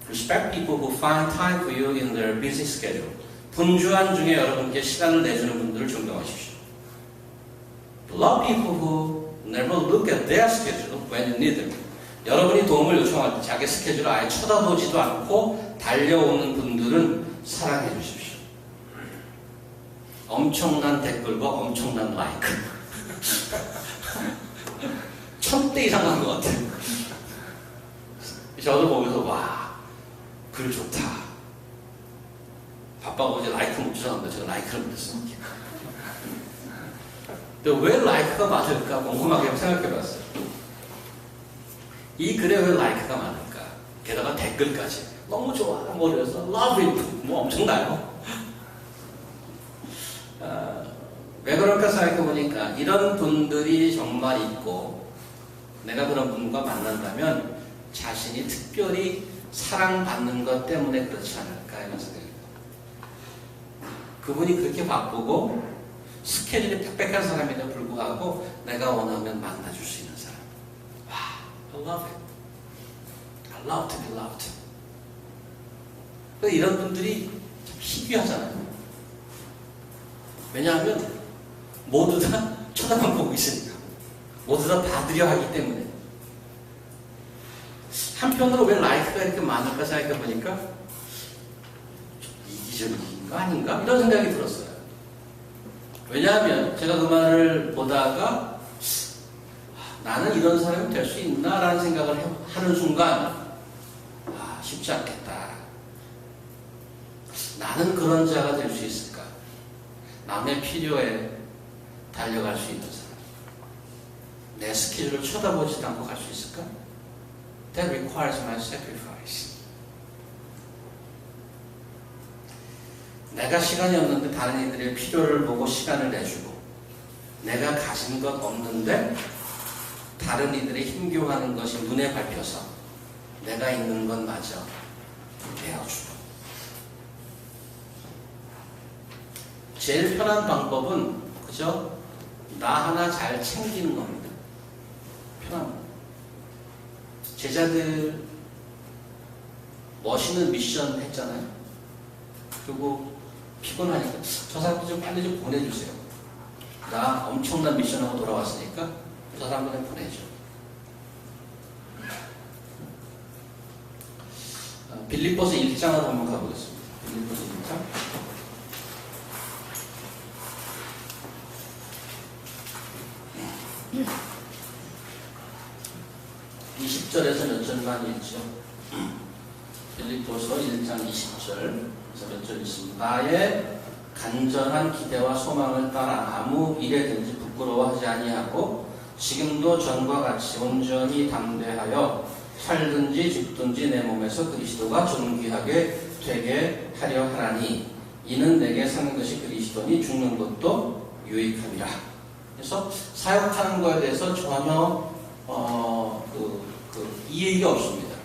Respect people who find time for you in their busy schedule. 분주한 중에 여러분께 시간을 내주는 분들을 존경하십시오. Love people who never look at their schedule when you need them. 여러분이 도움을 요청할 때 자기 스케줄을 아예 쳐다보지도 않고 달려오는 분들은 사랑해 주십시오. 엄청난 댓글과 엄청난 라이크. 1000대 이상 간 것 같아요. 저도 보면서 와, 글 좋다. 바빠고 어제 라이크 못 주셨는데 제가 라이크를 못했어요. 근데 왜 라이크가 많을까 궁금하게 생각해봤어요. 이 글에 왜 라이크가 많을까? 게다가 댓글까지 너무 좋아, 뭐 그래서 love it, 뭐 엄청나요. 왜 그럴까 생각해보니까 이런 분들이 정말 있고 내가 그런 분과 만난다면 자신이 특별히 사랑받는 것 때문에 그렇지 않을까 이런 생각입니다. 그분이 그렇게 바쁘고 스케줄이 빽빽한 사람에도 불구하고 내가 원하면 만나줄 수 있는 사람. 와, I love it. I love to be loved. 이런 분들이 참 희귀하잖아요. 왜냐하면 모두 다 쳐다만 보고 있으니까. 모두 다 받으려 하기 때문에. 한편으로 왜 라이크가 이렇게 많을까 생각해보니까 이기적인 거 아닌가? 이런 생각이 들었어요. 왜냐하면 제가 그 말을 보다가 나는 이런 사람이 될 수 있나? 라는 생각을 하는 순간 쉽지 않겠다. 나는 그런 자가 될 수 있을까? 남의 필요에 달려갈 수 있는 사람. 내 스케줄을 쳐다보지도 않고 갈 수 있을까? That requires my sacrifice. 내가 시간이 없는데 다른 이들의 필요를 보고 시간을 내주고 내가 가진 것 없는데 다른 이들의 힘겨워하는 것이 눈에 밟혀서 내가 있는 것마저 내어주고. 제일 편한 방법은 그저 나 하나 잘 챙기는 겁니다. 편합니다. 제자들 멋있는 미션 했잖아요. 그리고 피곤하니까 저 사람들 좀 빨리 좀 보내주세요. 나 엄청난 미션하고 돌아왔으니까 저 사람들은 보내줘. 빌립보서 1장을 한번 가보겠습니다. 빌립보서 1장. 20절에서 몇 절만 읽죠. 빌립보서 1장 20절에서 몇 절 있습니다. 나의 간절한 기대와 소망을 따라 아무 일에든지 부끄러워하지 아니하고 지금도 전과 같이 온전히 담대하여 살든지 죽든지 내 몸에서 그리스도가 존귀하게 되게 하려 하라니 이는 내게 사는 것이 그리스도니 죽는 것도 유익함이라. 그래서 사역하는 것에 대해서 전혀 이해가 없습니다.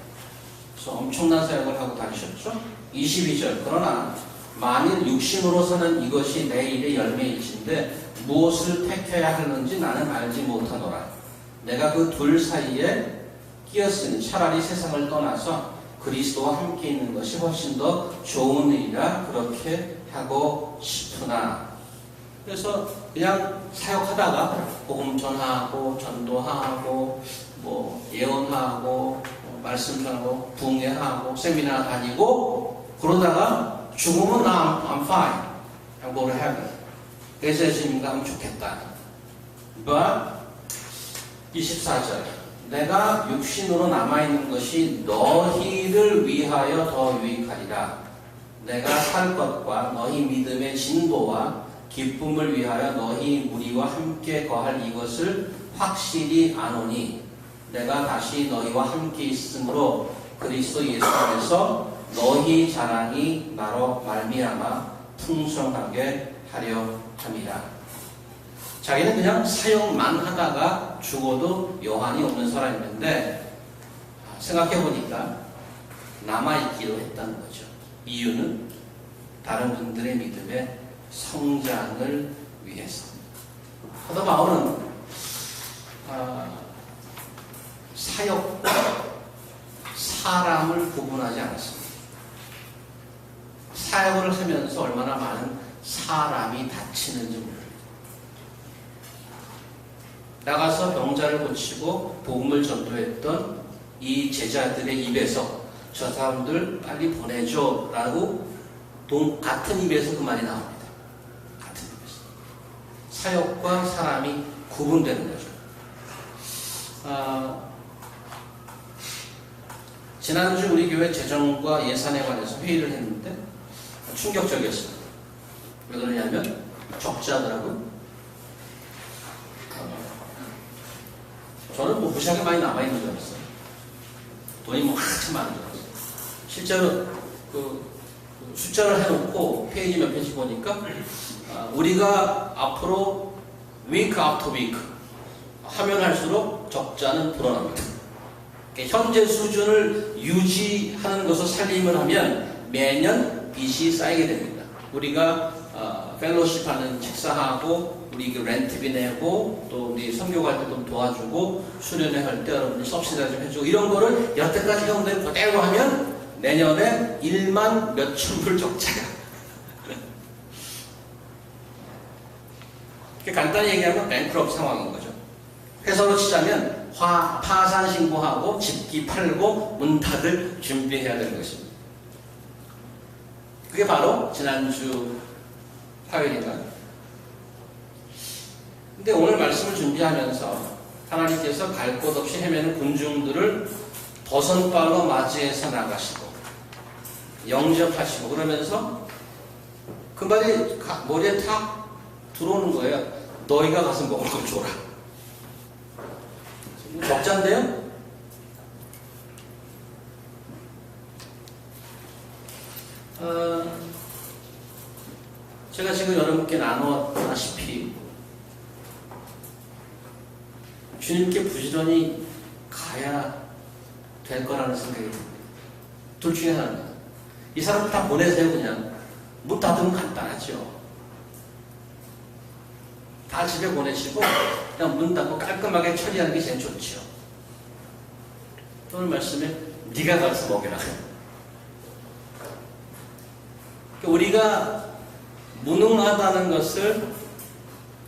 그래서 엄청난 사역을 하고 다니셨죠. 22절. 그러나 만일 육신으로서는 이것이 내 일의 열매일진데 무엇을 택해야 하는지 나는 알지 못하노라. 내가 그 둘 사이에 끼었으니 차라리 세상을 떠나서 그리스도와 함께 있는 것이 훨씬 더 좋은 일이라 그렇게 하고 싶으나. 그래서 그냥 사역하다가 복음 전하고 전도하고 뭐 예언하고 말씀 전하고 붕괴하고 세미나 다니고 그러다가 죽으면 나 I'm fine. I'm going to heaven. 그래서 예수님과 하면 좋겠다. But 24절. 내가 육신으로 남아있는 것이 너희를 위하여 더 유익하리라. 내가 살 것과 너희 믿음의 진보와 기쁨을 위하여 너희 무리와 함께 거할 이것을 확실히 아노니 내가 다시 너희와 함께 있으므로 그리스도 예수 안에서 너희 자랑이 나로 말미암아 풍성하게 하려 함이라. 자기는 그냥 사역만 하다가 죽어도 여한이 없는 사람이었는데 생각해보니까 남아있기로 했다는 거죠. 이유는 다른 분들의 믿음의 성장을 위해서. 사도 바울은 사역과 사람을 구분하지 않았습니다. 사역을 하면서 얼마나 많은 사람이 다치는지 모릅니다. 나가서 병자를 고치고 복음을 전도했던 이 제자들의 입에서 저 사람들 빨리 보내줘 라고 같은 입에서 그 말이 나옵니다. 같은 입에서. 사역과 사람이 구분되는 거죠. 지난주 우리 교회 재정과 예산에 관해서 회의를 했는데 충격적이었습니다. 왜 그러냐면 적자더라고요. 저는 무시하게 많이 남아있는 줄 알았어요. 돈이 한참 많은 줄 알았어요. 실제로 숫자를 해놓고 페이지 몇 페이지 보니까 우리가 앞으로 week after week 하면 할수록 적자는 불어납니다. 현재 수준을 유지하는 것을 살림을 하면 매년 빚이 쌓이게 됩니다. 우리가 펠로십 하는 식사하고 우리 렌트비 내고 또 우리 선교 갈 때 좀 도와주고 수련회 할 때 여러분들 서비스 좀 해주고 이런 거를 여태까지 해온 대로 그대로 하면 내년에 1만 몇천 불 적자야. 간단히 얘기하면 뱅크럽 상황인 거죠. 회사로 치자면 파산 신고하고 집기 팔고 문 닫을 준비해야 되는 것입니다. 그게 바로 지난주 화요일인가요? 근데 오늘 말씀을 준비하면서 하나님께서 갈 곳 없이 헤매는 군중들을 버선발로 맞이해서 나가시고 영접하시고 그러면서 그 말이 머리에 탁 들어오는 거예요. 너희가 가서 먹을 걸 줘라. 적자인데요? 제가 지금 여러분께 나누었다시피 주님께 부지런히 가야 될 거라는 생각이 듭니다. 둘 중에 하나입니다. 이 사람 다 보내세요. 그냥 문 닫으면 간단하죠. 다 집에 보내시고 그냥 문 닫고 깔끔하게 처리하는 게 제일 좋죠. 오늘 말씀에 네가 가서 먹여라. 우리가 무능하다는 것을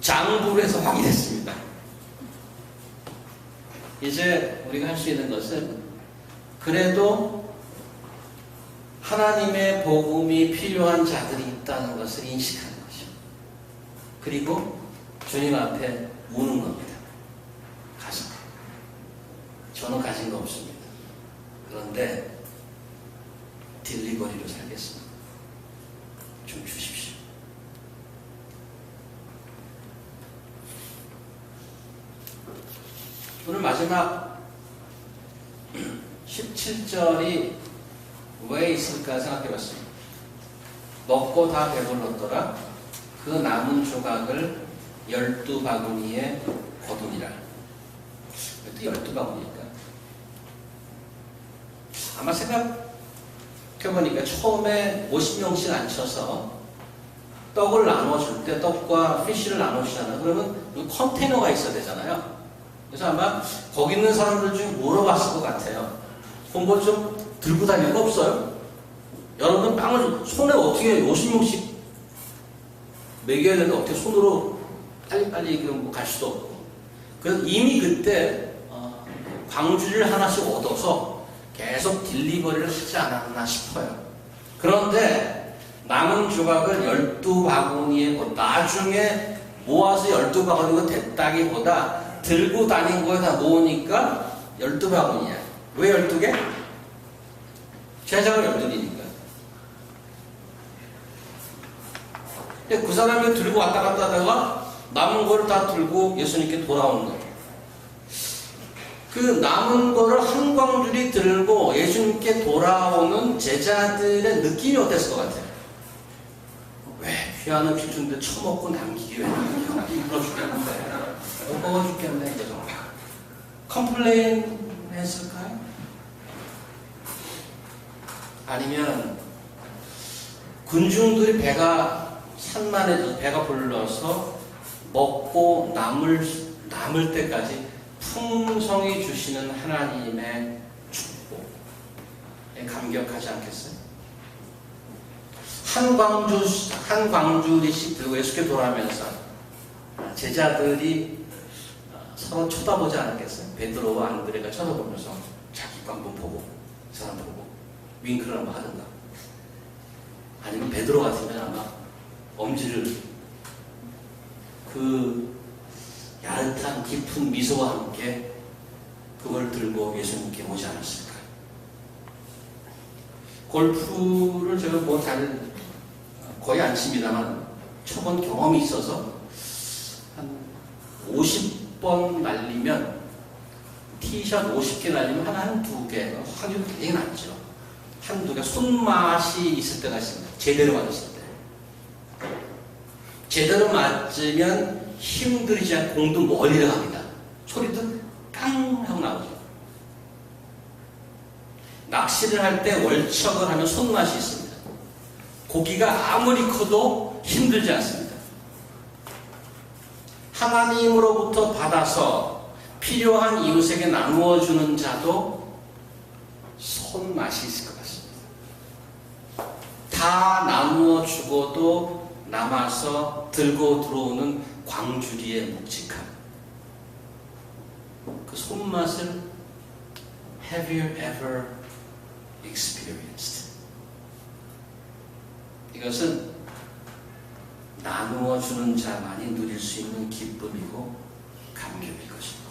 장부로 해서 확인했습니다. 이제 우리가 할 수 있는 것은 그래도 하나님의 복음이 필요한 자들이 있다는 것을 인식하는 것이죠. 그리고 주님 앞에 무는 겁니다. 가서 저는 가진 거 없습니다. 그런데 딜리버리로 살겠습니다. 좀 주십시오. 오늘 마지막 17절이 왜 있을까 생각해봤습니다. 먹고 다 배불렀더라. 그 남은 조각을 12바구니에 거두니라. 왜 또 12바구니일까? 아마 생각해보니까 처음에 50명씩 앉혀서 떡을 나눠줄 때 떡과 피쉬를 나눠주잖아요. 그러면 컨테이너가 있어야 되잖아요. 그래서 아마 거기 있는 사람들 중에 물어봤을 것 같아요. 뭘 좀 들고 다닐 거 없어요? 여러분 빵을 손에 어떻게 50명씩 먹여야 되는데 어떻게 손으로 빨리빨리 갈 수도 없고. 그래서 이미 그때 광주리를 하나씩 얻어서 계속 딜리버리를 하지 않았나 싶어요. 그런데 남은 조각을 12바구니에 나중에 모아서 12바구니가 됐다기보다 들고 다닌 거에 다 모으니까 12바구니야. 왜 12개? 제자가 12개니까. 근데 그 사람이 들고 왔다 갔다 하다가 남은 거를 다 들고 예수님께 돌아오는 거예요. 그 남은 거를 한 광줄이 들고 예수님께 돌아오는 제자들의 느낌이 어땠을 것 같아요? 왜 피아노 필주인데 처먹고 남기기 왜 남겨? 힘들어 죽겠는데. 무거워 죽겠네, 이거 정말. 컴플레인 했을까요? 아니면 군중들이 배가 산만해져서 배가 불러서 먹고 남을 때까지 풍성히 주시는 하나님의 축복에 감격하지 않겠어요? 한 광주리씩 들고 예수께 돌아가면서 제자들이 서로 쳐다보지 않았겠어요? 베드로와 안드레가 쳐다보면서 자기 거 한번 보고 그 사람 보고 윙크를 한번 하든가. 아니면 베드로 같으면 아마 엄지를 그 야릇한 깊은 미소와 함께 그걸 들고 예수님께 오지 않았을까요? 골프를 제가 거의 안 칩니다만 쳐본 경험이 있어서 한 50번 날리면 티샷 50개 날리면 한두 개 확률이 굉장히 낮죠. 한두 개 손맛이 있을 때가 있습니다. 제대로 맞았을 때. 제대로 맞으면 힘들이지 않고 공도 멀리 나갑니다. 소리도 깡 하고 나오죠. 낚시를 할 때 월척을 하면 손맛이 있습니다. 고기가 아무리 커도 힘들지 않습니다. 하나님으로부터 받아서 필요한 이웃에게 나누어 주는 자도 손맛이 있을 것 같습니다. 다 나누어 주고도 남아서 들고 들어오는 광주리의 묵직함. 그 손맛을 Have you ever experienced? 이것은 나누어 주는 자만이 누릴 수 있는 기쁨이고 감격일 것입니다.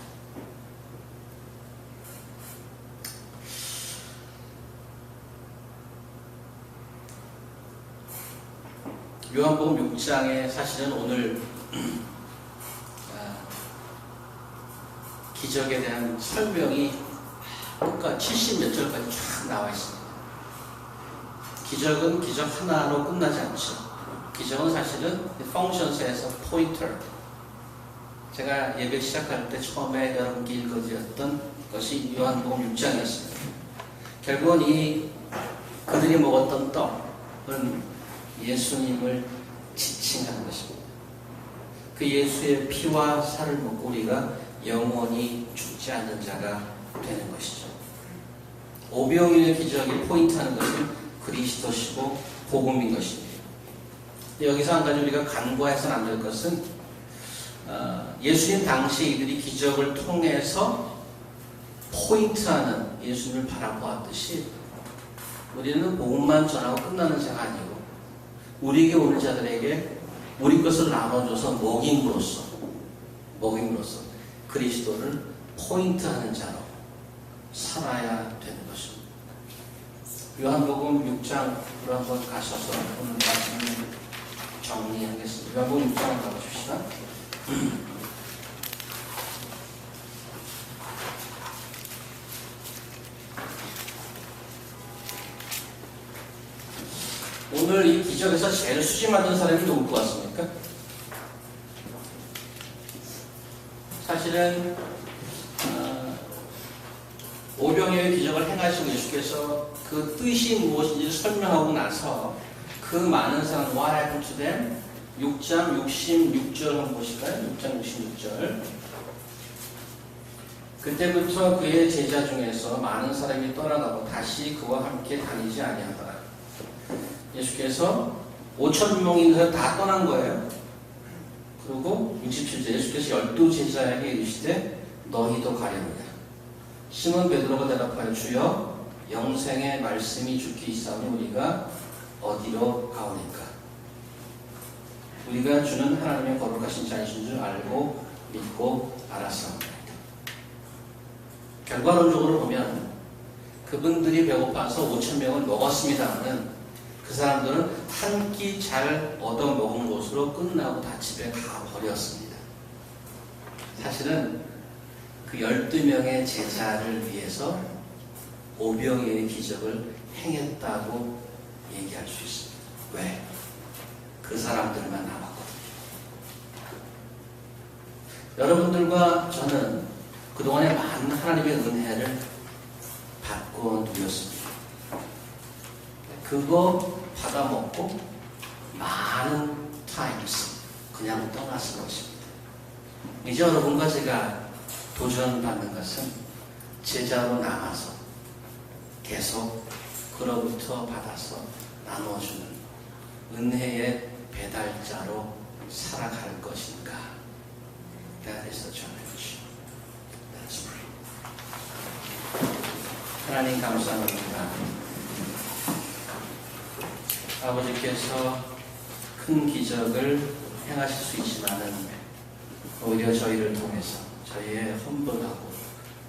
요한복음 6장에 사실은 오늘 기적에 대한 설명이 끝까지 70몇 절까지 쫙 나와 있습니다. 기적은 기적 하나로 끝나지 않죠. 기적은 사실은 펑션스에서 포인터. 제가 예배 시작할 때 처음에 여러분께 읽어드렸던 것이 요한복음 6장이었습니다. 결국은 그들이 먹었던 떡은 예수님을 지칭하는 것입니다. 그 예수의 피와 살을 먹고 우리가 영원히 죽지 않는 자가 되는 것이죠. 오병이의 기적이 포인트하는 것은 그리스도시고 복음인 것입니다. 여기서 한 가지 우리가 간과해서는 안 될 것은 예수님 당시 이들이 기적을 통해서 포인트하는 예수님을 바라보았듯이 우리는 복음만 전하고 끝나는 자가 아니고 우리에게 오는 자들에게 우리 것을 나눠줘서 먹임으로써 그리스도를 포인트하는 자로 살아야 되는 것입니다. 요한복음 6장으로 한번 가셔서 오늘 말씀을 정리하겠습니다. 요한복음 6장을 가보십시다. 오늘 이 기적에서 제일 수지맞은 사람이 누굴 것 같습니까? 사실은 오병이어의 기적을 행하시고 예수께서 그 뜻이 무엇인지를 설명하고 나서 그 많은 사람 What happened to them? 6장 66절 한번 보실까요? 6장 66절. 그때부터 그의 제자 중에서 많은 사람이 떠나가고 다시 그와 함께 다니지 아니하더라. 예수께서 5,000명인가 다 떠난 거예요. 그리고 67절 예수께서 12제자에게 이르시되 너희도 가려느냐. 시몬 베드로가 대답하여 주여 영생의 말씀이 주께 있사오니 우리가 어디로 가오니까. 우리가 주는 하나님의 거룩하신 자이신 줄 알고 믿고 알았사옵니다. 결과론적으로 보면 그분들이 배고파서 5,000명을 먹었습니다만 그 사람들은 한 끼 잘 얻어먹은 것으로 끝나고 다 집에 가버렸습니다. 사실은 그 12명의 제자를 위해서 오병이어의 기적을 행했다고 얘기할 수 있습니다. 왜? 그 사람들만 남았거든요. 여러분들과 저는 그동안에 많은 하나님의 은혜를 받고 누렸습니다. 그거 받아먹고 많은 타임스 그냥 떠났을 것입니다. 이제 여러분과 제가 도전받는 것은 제자로 남아서 계속 그로부터 받아서 나눠주는 은혜의 배달자로 살아갈 것인가? That is the challenge. Let's pray. 하나님 감사합니다. 아버지께서 큰 기적을 행하실 수 있지만은 오히려 저희를 통해서 저희의 험불하고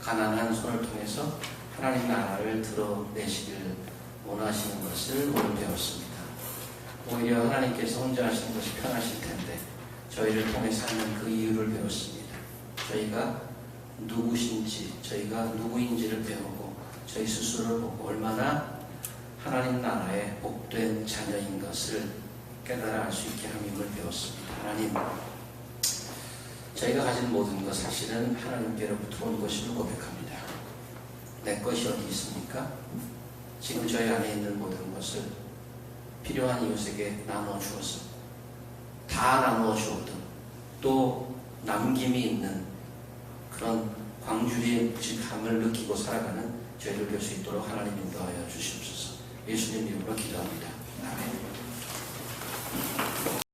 가난한 손을 통해서 하나님 나라를 드러내시길 원하시는 것을 오늘 배웠습니다. 오히려 하나님께서 혼자 하시는 것이 편하실 텐데 저희를 통해서 하는 그 이유를 배웠습니다. 저희가 누구신지, 저희가 누구인지를 배우고 저희 스스로를 보고 얼마나 하나님 나라의 복된 자녀인 것을 깨달아 알 수 있게 함임을 배웠습니다. 하나님, 저희가 가진 모든 것 사실은 하나님께로부터 온 것임을 고백합니다. 내 것이 어디 있습니까? 지금 저희 안에 있는 모든 것을 필요한 이웃에게 나누어 주어서 다 나누어 주어도 또 남김이 있는 그런 광주리의 묵직함을 느끼고 살아가는 저희를 될 수 있도록 하나님 인도하여 주시옵소서. 예수님 이름으로 기도합니다. 아멘.